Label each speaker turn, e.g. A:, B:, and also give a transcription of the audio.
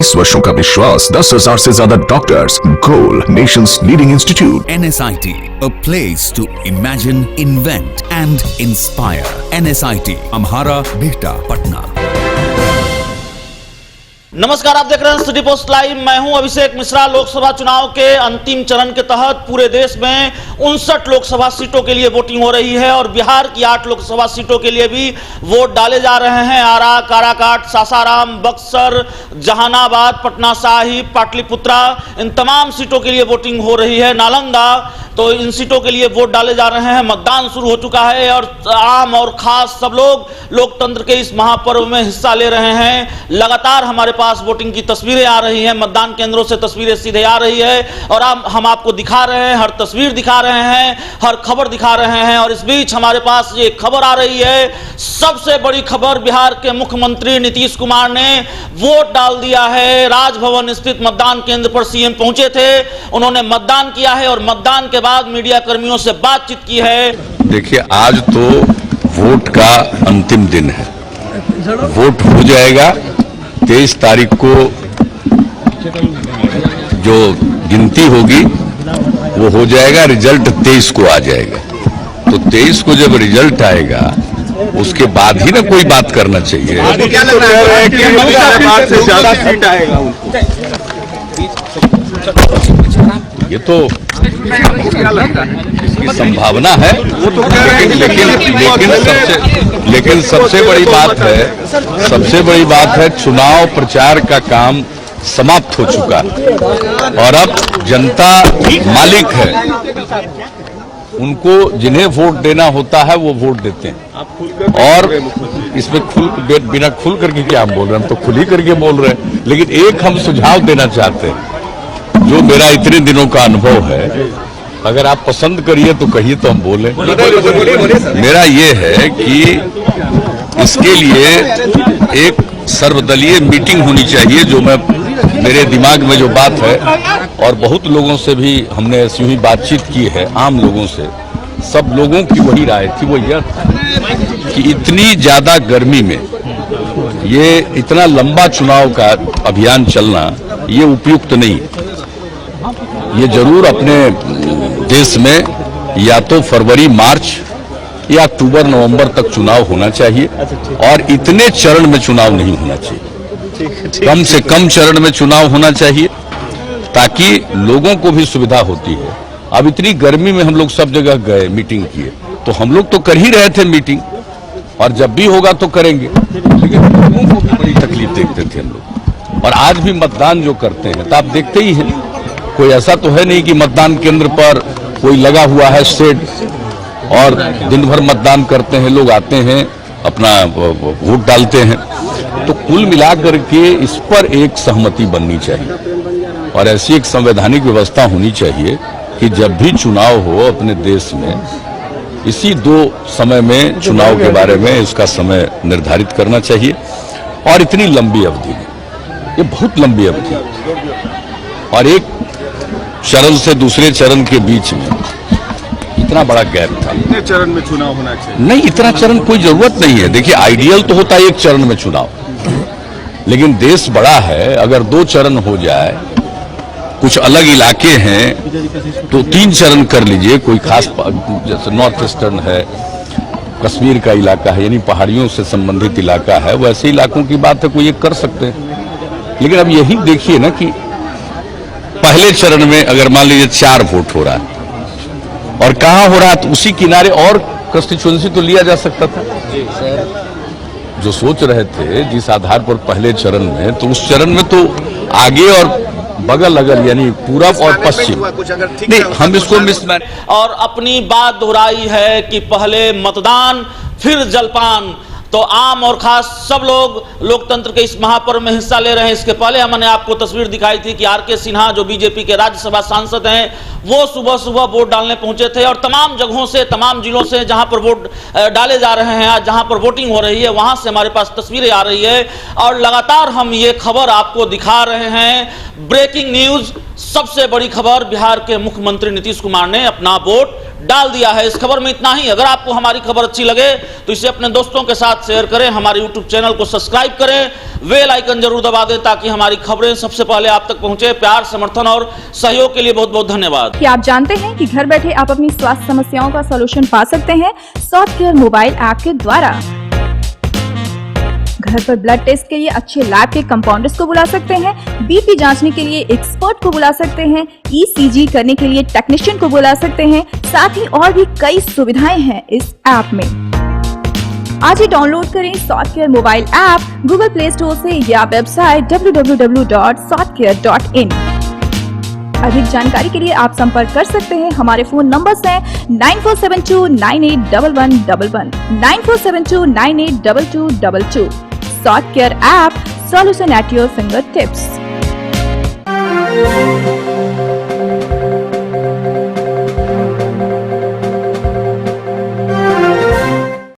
A: 20 वर्षों का विश्वास, 10,000 से ज्यादा doctors, goal Nations leading institute.
B: NSIT, a place to imagine, invent and inspire. NSIT, Amhara, Bihta, Patna.
C: नमस्कार, आप देख रहे हैं सिटी पोस्ट लाइव। मैं हूं अभिषेक मिश्रा। लोकसभा चुनाव के अंतिम चरण के तहत पूरे देश में 59 लोकसभा सीटों के लिए वोटिंग हो रही है और बिहार की 8 लोकसभा सीटों के लिए भी वोट डाले जा रहे हैं। आरा, काराकाट, सासाराम, बक्सर, जहानाबाद, पटना साहिब, पाटलिपुत्रा, इन तमाम सीटों के लिए वोटिंग हो रही है। नालंदा, तो इन सीटों के लिए वोट डाले जा रहे हैं। मतदान शुरू हो चुका है और आम और खास सब लोग लोकतंत्र के इस महापर्व में हिस्सा ले रहे हैं। लगातार हमारे पास वोटिंग की तस्वीरें आ रही हैं, मतदान केंद्रों से तस्वीरें सीधे आ रही है और हम आपको दिखा रहे हैं, हर तस्वीर दिखा रहे हैं, हर खबर दिखा रहे हैं। और इस बीच हमारे पास ये खबर आ रही है, सबसे बड़ी खबर, बिहार के मुख्यमंत्री नीतीश कुमार ने वोट डाल दिया है। राजभवन स्थित मतदान केंद्र पर सीएम पहुंचे थे, उन्होंने मतदान किया है और मतदान के बाद मीडिया कर्मियों से बातचीत की है।
D: देखिए, आज तो वोट का अंतिम दिन है। वोट हो जाएगा 23 तारीख को, जो गिनती होगी वो हो जाएगा, रिजल्ट 23 को आ जाएगा। तो 23 को जब रिजल्ट आएगा उसके बाद ही ना कोई बात करना चाहिए।
E: आपको क्या लग रहा है कि बात से ज्यादा सीट आएगा उनको?
D: ये तो इसकी संभावना है, लेकिन सबसे बड़ी बात है, चुनाव प्रचार का काम समाप्त हो चुका है और अब जनता मालिक है। उनको जिन्हें वोट देना होता है वो वोट देते हैं। और इसमें बिना खुल करके क्या हम बोल रहे हैं, हम तो खुल ही करके बोल रहे हैं। लेकिन एक हम सुझाव देना चाहते हैं, जो मेरा इतने दिनों का अनुभव है, अगर आप पसंद करिए तो कहिए तो हम बोले। मेरा ये है कि इसके लिए एक सर्वदलीय मीटिंग होनी चाहिए, जो मेरे दिमाग में जो बात है, और बहुत लोगों से भी हमने ऐसी ही बातचीत की है, आम लोगों से, सब लोगों की वही राय थी। वो यह कि इतनी ज्यादा गर्मी में ये इतना लंबा चुनाव का अभियान चलना ये उपयुक्त नहीं। ये जरूर अपने देश में या तो फरवरी, मार्च या अक्टूबर, नवंबर तक चुनाव होना चाहिए और इतने चरण में चुनाव नहीं होना चाहिए। कम से कम चरण में चुनाव होना चाहिए ताकि लोगों को भी सुविधा होती है। अब इतनी गर्मी में हम लोग सब जगह गए, मीटिंग किए, तो हम लोग तो कर ही रहे थे मीटिंग, और जब भी होगा तो करेंगे, लेकिन लोगों को भी बड़ी तकलीफ देखते थे हम लोग। और आज भी मतदान जो करते हैं तो आप देखते ही हैं, कोई ऐसा तो है नहीं कि मतदान केंद्र पर कोई लगा हुआ है शेड और दिन भर मतदान करते हैं, लोग आते हैं, अपना वोट डालते हैं। तो कुल मिलाकर के इस पर एक सहमति बननी चाहिए और ऐसी एक संवैधानिक व्यवस्था होनी चाहिए कि जब भी चुनाव हो अपने देश में, इसी 2 समय में चुनाव के बारे में इसका समय निर्धारित करना चाहिए। और इतनी लंबी अवधि में, ये बहुत लंबी अवधि, और एक चरण से दूसरे चरण के बीच में इतना बड़ा गैप था।
E: इतने चरण में चुनाव होना चाहिए?
D: नहीं, इतना चरण कोई जरूरत नहीं है। देखिए, आइडियल तो होता है एक चरण में चुनाव, लेकिन देश बड़ा है, अगर 2 चरण हो जाए, कुछ अलग इलाके हैं तो 3 चरण कर लीजिए। कोई खास, जैसे नॉर्थ ईस्टर्न है, कश्मीर का इलाका है, यानी पहाड़ियों से संबंधित इलाका है, वैसे इलाकों की बात है, कोई एक कर सकते हैं। लेकिन अब यही देखिए ना कि पहले चरण में अगर मान लीजिए 4 वोट हो रहा है और कहां हो रहा है, तो उसी किनारे और कंस्टिट्यूएंसी तो लिया जा सकता था। जो सोच रहे थे जिस आधार पर पहले चरण में, तो उस चरण में तो आगे और बगल अगल, यानी पूरब और पश्चिम, नहीं, हम इसको मिसमैच।
C: और अपनी बात दोहराई है कि पहले मतदान फिर जलपान। तो आम और खास सब लोग लोकतंत्र के इस महापर्व में हिस्सा ले रहे हैं। इसके पहले हमने आपको तस्वीर दिखाई थी कि आर.के. सिन्हा, जो बीजेपी के राज्यसभा सांसद हैं, वो सुबह सुबह वोट डालने पहुंचे थे और तमाम जगहों से, तमाम जिलों से जहां पर वोट डाले जा रहे हैं, आज जहां पर वोटिंग हो रही है, वहां से हमारे पास तस्वीरें आ रही है और लगातार हम ये खबर आपको दिखा रहे हैं। ब्रेकिंग न्यूज, सबसे बड़ी खबर, बिहार के मुख्यमंत्री नीतीश कुमार ने अपना वोट डाल दिया है। इस खबर में इतना ही। अगर आपको हमारी खबर अच्छी लगे तो इसे अपने दोस्तों के साथ शेयर करें, हमारे YouTube चैनल को सब्सक्राइब करें, बेल आइकन जरूर दबा दें ताकि हमारी खबरें सबसे पहले आप तक पहुंचे। प्यार, समर्थन और सहयोग के लिए बहुत बहुत धन्यवाद।
F: क्या आप जानते हैं कि घर बैठे आप अपनी स्वास्थ्य समस्याओं का सॉल्यूशन पा सकते हैं सॉफ्टकेयर मोबाइल ऐप के द्वारा। घर पर ब्लड टेस्ट के लिए अच्छे लैब के कंपाउंडर्स को बुला सकते हैं, बीपी जांचने के लिए एक्सपर्ट को बुला सकते हैं, ईसीजी करने के लिए टेक्नीशियन को बुला सकते हैं। साथ ही और भी कई सुविधाएं हैं इस ऐप में। आज ही डाउनलोड करें Softcare mobile app Google Play Store से या वेबसाइट www.softcare.in। अधिक जानकारी के लिए आप संपर्क कर सकते हैं। हमारे फोन नंबर्स हैं 9472981111, 9472982222। Softcare app, solution at your finger tips.